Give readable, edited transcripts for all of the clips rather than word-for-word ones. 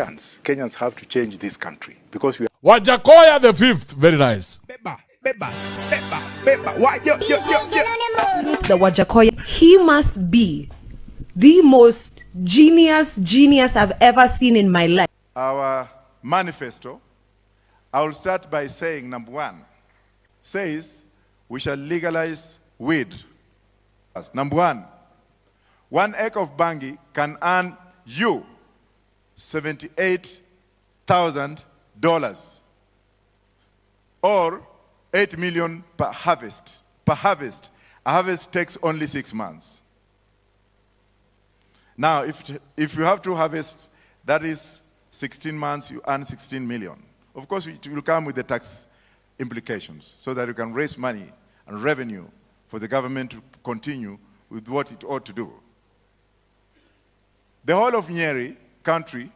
chance. Kenyans have to change this country because we are... Wajackoya the fifth. Very nice. Beba. Why? The Wajackoya, he must be the most genius I've ever seen in my life. Our manifesto, I will start by saying, number one, says we shall legalize weed. Number one acre of Bangi can earn you $78,000 or 8 million per harvest. A harvest takes only 6 months. Now, if you have to harvest, that is 16 months, you earn 16 million. Of course, it will come with the tax implications so that you can raise money and revenue for the government to continue with what it ought to do. The whole of Nyeri county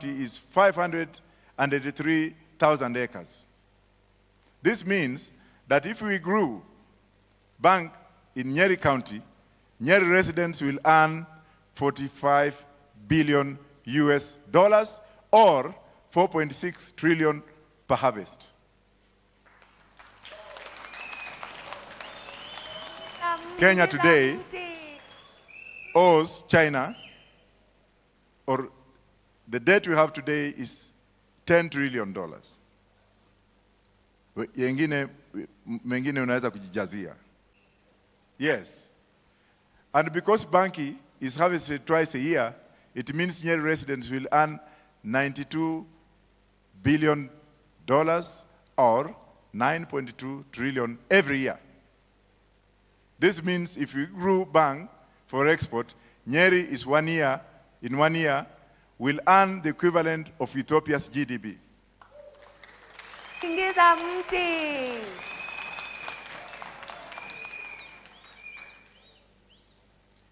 is 583,000 acres. This means that if we grew bank in Nyeri County, Nyeri residents will earn 45 billion US dollars or 4.6 trillion per harvest. Kenya today owes China, or the debt we have today is $10 trillion. Mengine unaweza kujijazia. Yes. And because Banki is harvested twice a year, it means Nyeri residents will earn $92 billion or 9.2 trillion every year. This means if we grew bank for export, Nyeri is in 1 year, will earn the equivalent of Ethiopia's GDP.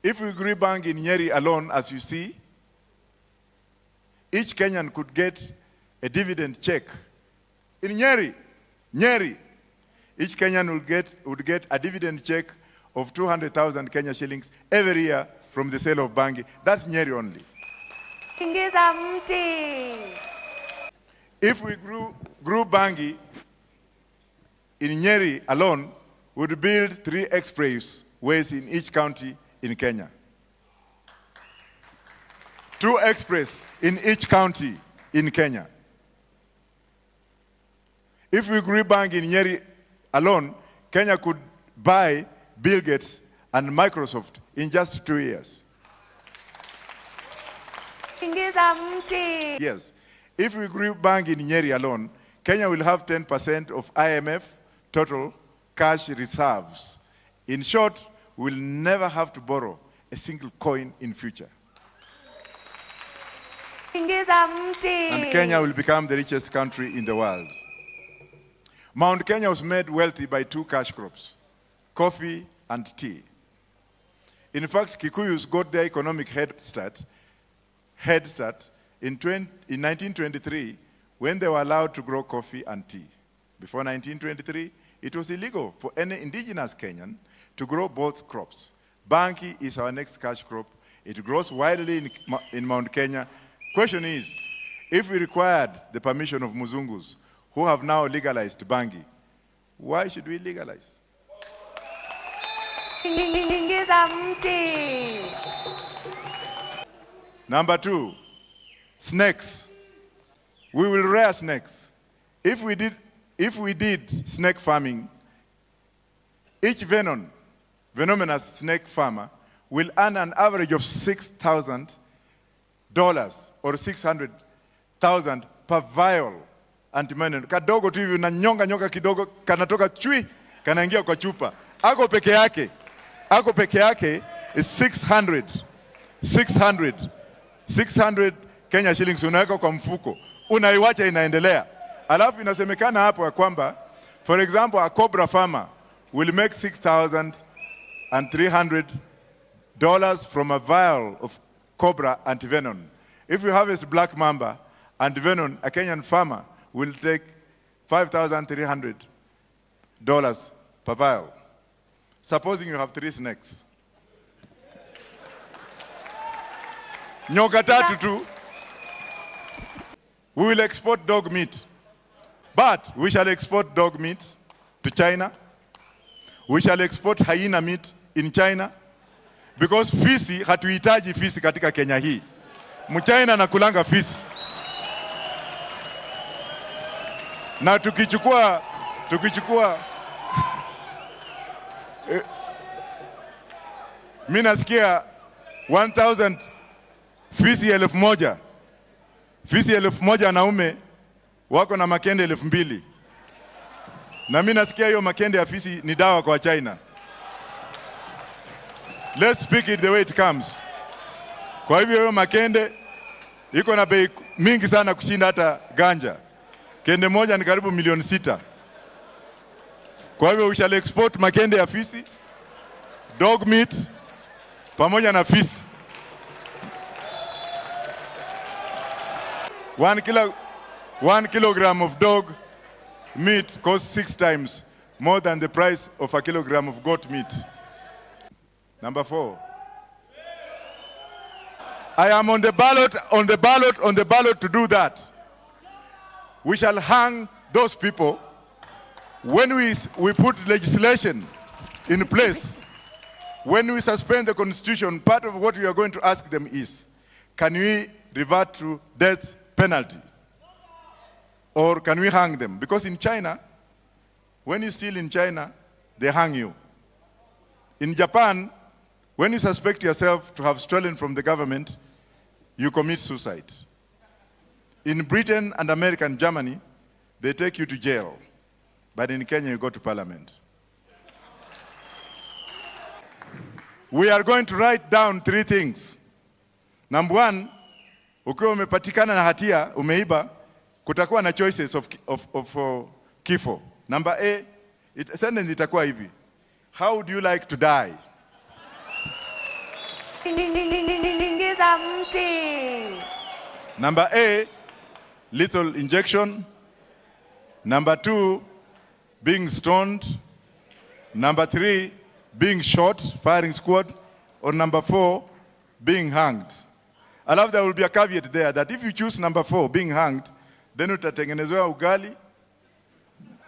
If we grew bank in Nyeri alone, as you see, each Kenyan could get a dividend check. In Nyeri, each Kenyan would get a dividend check of 200,000 Kenya shillings every year from the sale of Bangi. That's Nyeri only. If we grew Bangi in Nyeri alone, we would build 3 expressways in each county in Kenya. 2 express in each county in Kenya. If we grew Bangi in Nyeri alone, Kenya could buy Bill Gates and Microsoft in just 2 years. Yes. If we grew bank in Nyeri alone, Kenya will have 10% of IMF total cash reserves. In short, we'll never have to borrow a single coin in future. And Kenya will become the richest country in the world. Mount Kenya was made wealthy by 2 cash crops, coffee and tea. In fact, Kikuyus got their economic head start in 1923 when they were allowed to grow coffee and tea. Before 1923, it was illegal for any indigenous Kenyan to grow both crops. Bangi is our next cash crop. It grows widely in Mount Kenya. Question is, if we required the permission of Muzungus, who have now legalized Bangi, why should we legalize? Number 2, snakes. We will rear snakes. If we did snake farming, each venomous snake farmer will earn an average of $6,000 or 600,000 per vial antivenom. Kadogo tu hivi na nyonga kidogo kanatoka chui kanaingia kwa chupa. Ako peke yake is 600 Kenya shillings unaweka kwa mfuko. Unaiwacha inaendelea. Alafu inasemekana hapo ya kwamba, for example, a cobra farmer will make $6,300 from a vial of cobra antivenom. If you harvest black mamba antivenom, a Kenyan farmer will take $5,300 per vial. Supposing you have 3 snakes. Nyoka tatu tu. We will export dog meat. But we shall export dog meat to China. We shall export hyena meat in China. Because fisi, hatuhitaji fisi katika Kenya hii. Mchina anakulanga fisi. Na tukichukua mimi nasikia 1000 fisi 1000. Fisi 1000 wanaume wako na makende 2000. Na mimi nasikia hiyo makende ya fisi ni dawa kwa China. Let's speak it the way it comes. Kwa hivyo hiyo makende iko na bei mingi sana kushinda hata ganja. Kende moja ni karibu milioni 6. Kwa hivyo we shall export makende ya fisi, dog meat, pamoja na fisi. 1 kilogram of dog meat costs 6 times more than the price of a kilogram of goat meat. Number 4. I am on the ballot to do that. We shall hang those people when we put legislation in place. When we suspend the constitution, part of what we are going to ask them is, can we revert to death penalty? Or can we hang them? Because in China, when you steal in China, they hang you. In Japan, when you suspect yourself to have stolen from the government, you commit suicide. In Britain and America and Germany, they take you to jail. But in Kenya, you go to parliament. We are going to write down 3 things. Number 1, ukiwa umepatikana na hatia, umeiba, kutakuwa na choices of kifo. Number A, sentence itakuwa hivi. How would you like to die? Number A, lethal injection. Number 2, being stoned. Number 3, being shot, firing squad. Or number 4, being hanged. I love there will be a caveat there that if you choose number 4, being hanged, then utatengenezewa ugali,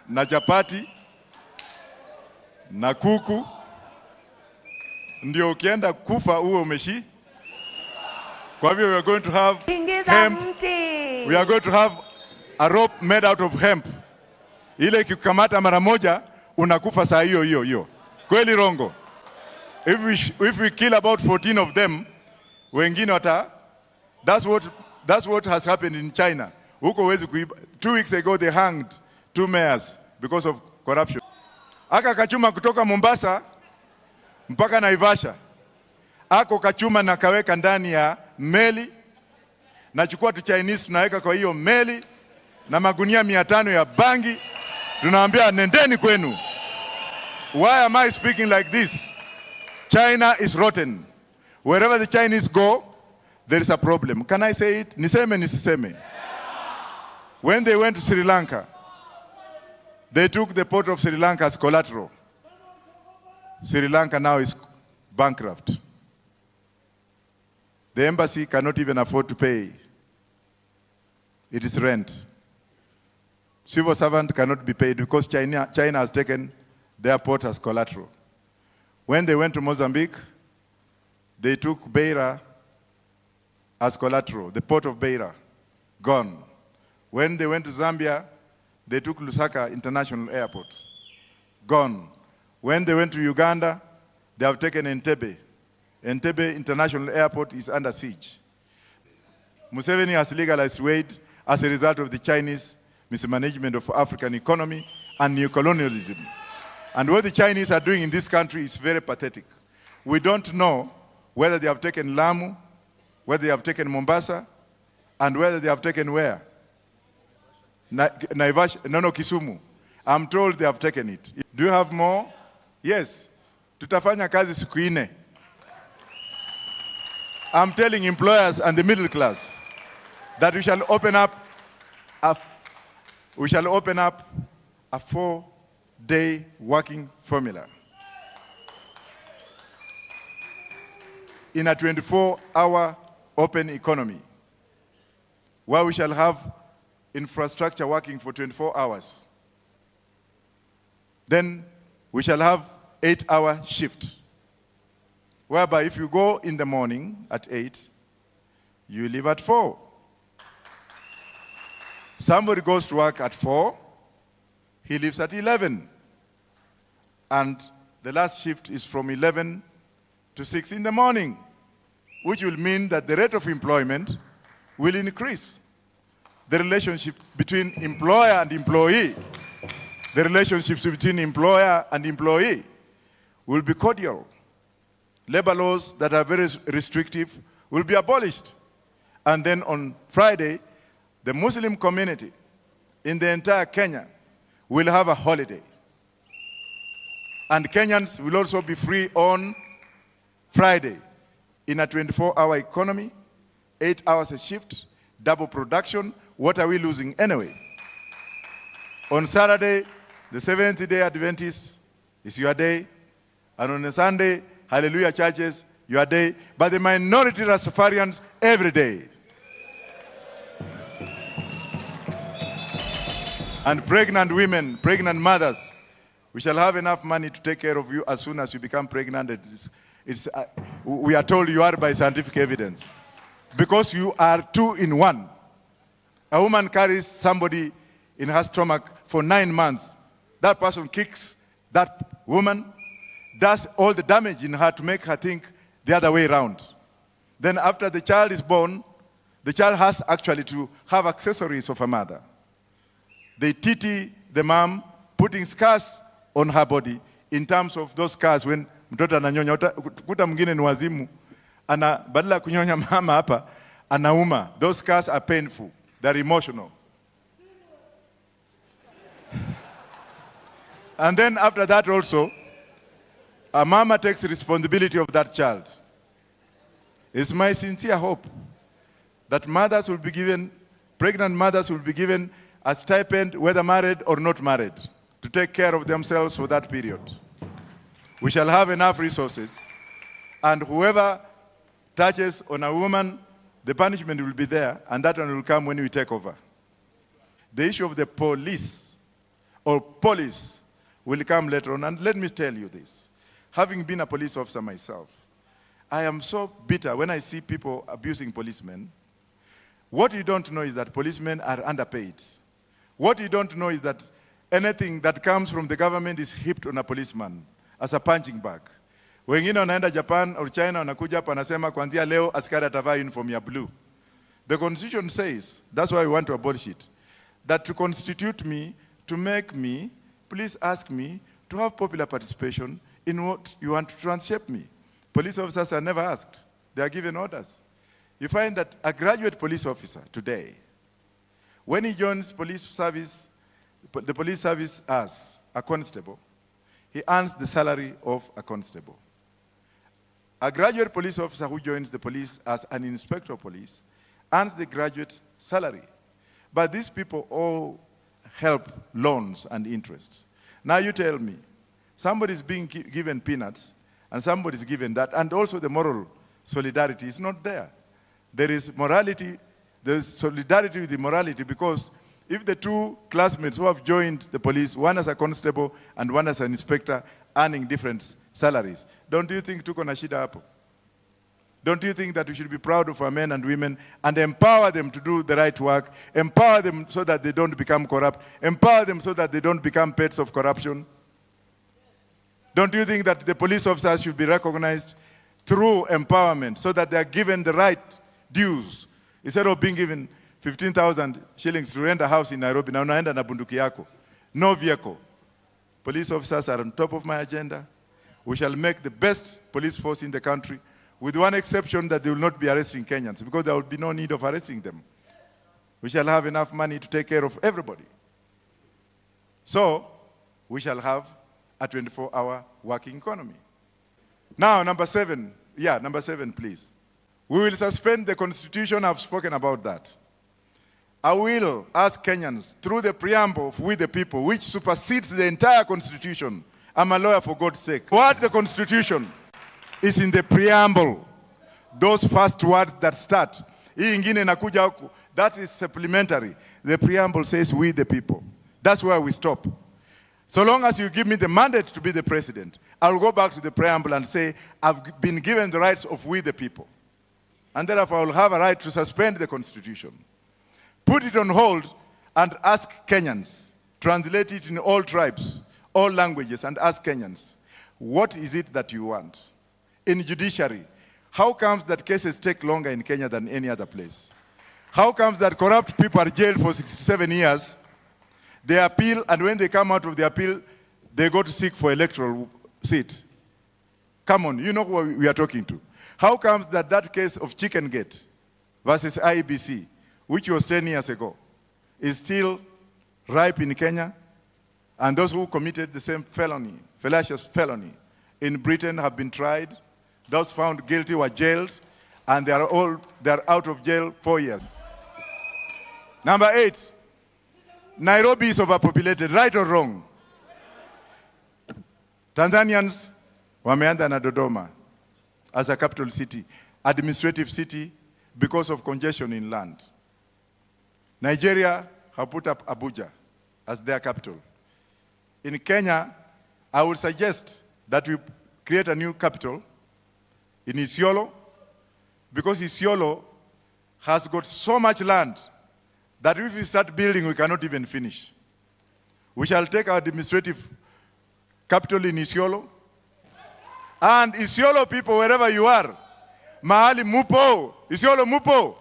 na chapati, na kuku, ndio ukienda kufa uwe umeshi. Kwa hivyo we are going to have hemp. We are going to have a rope made out of hemp. Ile ikikamata mara moja unakufa saa hiyo. Kweli rongo? If we kill about 14 of them, wengine wata. That's what has happened in China. Huko huwezi kuiba. 2 weeks ago they hanged 2 mayors because of corruption. Aka kachuma kutoka Mombasa mpaka Naivasha. Ako kachuma na kaweka ndani ya meli. Nachukua tu Chinese tunaweka kwa hiyo meli na magunia 500 ya bangi. Tunaambia nendeni kwenu. Why am I speaking like this? China is rotten. Wherever the Chinese go, there is a problem. Can I say it? Niseme nisiseme. When they went to Sri Lanka, they took the port of Sri Lanka as collateral. Sri Lanka now is bankrupt. The embassy cannot even afford to pay. It is rent. Civil servant cannot be paid because China has taken their port as collateral. When they went to Mozambique, they took Beira as collateral, the port of Beira, gone. When they went to Zambia, they took Lusaka International Airport, gone. When they went to Uganda, they have taken Entebbe. Entebbe International Airport is under siege. Museveni has legalized trade as a result of the Chinese mismanagement of African economy and neocolonialism. And what the Chinese are doing in this country is very pathetic. We don't know whether they have taken Lamu, whether they have taken Mombasa, and whether they have taken where? Naivasha, no, Kisumu. I'm told they have taken it. Do you have more? Yes. Tutafanya kazi siku 4. I'm telling employers and the middle class that we shall open up a 4-day working formula in a 24-hour open economy, where we shall have infrastructure working for 24 hours. Then we shall have 8-hour shift, whereby if you go in the morning at 8, you leave at 4. Somebody goes to work at 4, he leaves at 11. And the last shift is from 11 to 6 in the morning, which will mean that the rate of employment will increase. The relationship between employer and employee, the relationships between employer and employee will be cordial. Labor laws that are very restrictive will be abolished. And then on Friday, the Muslim community in the entire Kenya will have a holiday. And Kenyans will also be free on Friday in a 24-hour economy, 8 hours a shift, double production. What are we losing anyway? On Saturday, the Seventh-day Adventist is your day. And on a Sunday, Hallelujah churches, your day. But the minority Rastafarians, every day. And pregnant women, pregnant mothers, we shall have enough money to take care of you as soon as you become pregnant. We are told you are by scientific evidence. Because you are 2 in 1. A woman carries somebody in her stomach for 9 months. That person kicks that woman, does all the damage in her to make her think the other way around. Then after the child is born, the child has actually to have accessories of a mother. They titi the mom, putting scars on her body in terms of those scars when mtoto ananyonya. Kuta mwingine ni wazimu, badala kunyonya mama hapa, anauma. Those scars are painful. They're emotional. And then after that also, a mama takes responsibility of that child. It's my sincere hope that mothers will be given, pregnant mothers will be given a stipend, whether married or not married, to take care of themselves for that period. We shall have enough resources, and whoever touches on a woman, the punishment will be there, and that one will come when we take over. The issue of the police or police will come later on, and let me tell you this. Having been a police officer myself, I am so bitter when I see people abusing policemen. What you don't know is that policemen are underpaid. What you don't know is that anything that comes from the government is heaped on a policeman as a punching bag. Wengine wanaenda Japan or China wanakuja hapa anasema kuanzia leo askari atavaa uniform ya blue. The constitution says, that's why we want to abolish it, that to constitute me, to make me, please ask me to have popular participation in what you want to transshape me. Police officers are never asked. They are given orders. You find that a graduate police officer today, when he joins police service, the police service as a constable, he earns the salary of a constable. A graduate police officer who joins the police as an inspector of police earns the graduate salary. But these people all help loans and interests. Now you tell me, somebody is being given peanuts and somebody is given that, and also the moral solidarity is not there. There is morality, there is solidarity with the morality, because if the 2 classmates who have joined the police, one as a constable and one as an inspector, earning different salaries, don't you think tuko na shida hapo? Don't you think that we should be proud of our men and women and empower them to do the right work, empower them so that they don't become corrupt, empower them so that they don't become pets of corruption? Don't you think that the police officers should be recognized through empowerment so that they are given the right dues? Instead of being given 15,000 shillings to rent a house in Nairobi, na unaenda na bunduki yako, no vehicle. Police officers are on top of my agenda. We shall make the best police force in the country, with one exception, that they will not be arresting Kenyans, because there will be no need of arresting them. We shall have enough money to take care of everybody. So, we shall have a 24-hour working economy. Now, number 7. Yeah, number 7, please. We will suspend the constitution. I've spoken about that. I will ask Kenyans, through the preamble of We the People, which supersedes the entire constitution. I'm a lawyer, for God's sake. What the constitution is in the preamble. Those first words that start. Hii ingine inakuja huku. That is supplementary. the preamble says we the people. That's where we stop. So long as you give me the mandate to be the president, I'll go back to the preamble and say, I've been given the rights of we the people. And therefore, I'll have a right to suspend the constitution, put it on hold, and ask Kenyans, translate it in all tribes, all languages, and ask Kenyans, what is it that you want? In judiciary, how comes that cases take longer in Kenya than any other place? How comes that corrupt people are jailed for 67 years, they appeal, and when they come out of the appeal, they go to seek for electoral seat? Come on, you know who we are talking to. How comes that that case of Chicken Gate versus IEBC, which was 10 years ago, is still ripe in Kenya? And those who committed the same felony, fallacious felony, in Britain have been tried. Those found guilty were jailed, and they are out of jail 4 years. Number 8, Nairobi is overpopulated, right or wrong? Tanzanians wameanza na Dodoma as a capital city, administrative city, because of congestion in land. Nigeria have put up Abuja as their capital. In Kenya, I would suggest that we create a new capital in Isiolo, because Isiolo has got so much land that if we start building, we cannot even finish. We shall take our administrative capital in Isiolo. And Isiolo people, wherever you are, mahali mupo, Isiolo mupo,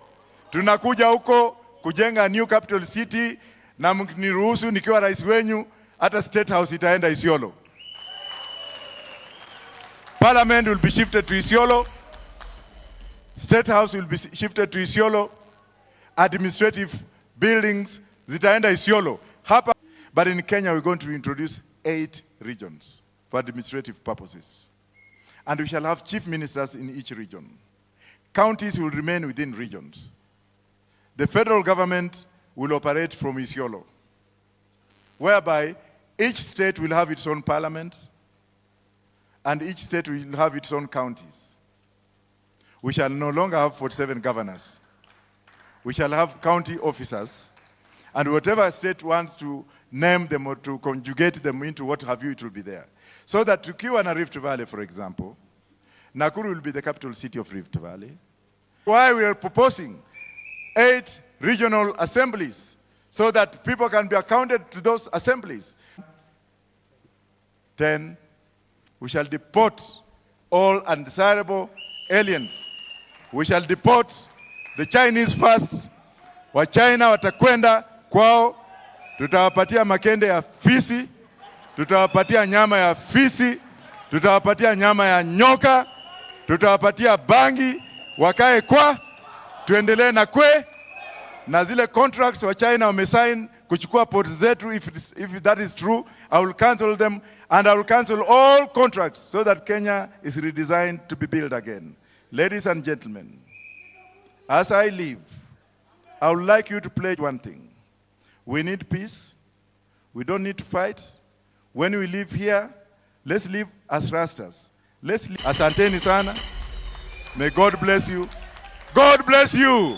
tunakuja huko kujenga new capital city, na mniruhusu nikiwa rais wenyu, hata State House itaenda Isiolo. Parliament will be shifted to Isiolo. State House will be shifted to Isiolo. Administrative buildings zitaenda Isiolo. Hapa. But in Kenya, we're going to introduce 8 regions for administrative purposes. And we shall have chief ministers in each region. Counties will remain within regions. The federal government will operate from Isiolo, whereby each state will have its own parliament, and each state will have its own counties. We shall no longer have 47 governors. We shall have county officers, and whatever state wants to name them or to conjugate them into what have you, it will be there. So that tukiwa na Rift Valley, for example, Nakuru will be the capital city of Rift Valley. Why we are proposing 8 regional assemblies, so that people can be accounted to those assemblies. 10, we shall deport all undesirable aliens. We shall deport the Chinese first. Wa China watakwenda kwao, tutawapatia makende ya fisi, tutawapatia nyama ya fisi, tutawapatia nyama ya nyoka, tutawapatia bangi, wakae kwa, tuendelee na kwe, na zile contracts wa China wamesign kuchukua port zetu, if that is true, I will cancel them, and I will cancel all contracts so that Kenya is redesigned to be built again. Ladies and gentlemen, as I leave, I would like you to pledge one thing. We need peace. We don't need to fight. When we live here, let's live as Rastas. Let's live. Asanteni sana. May God bless you. God bless you.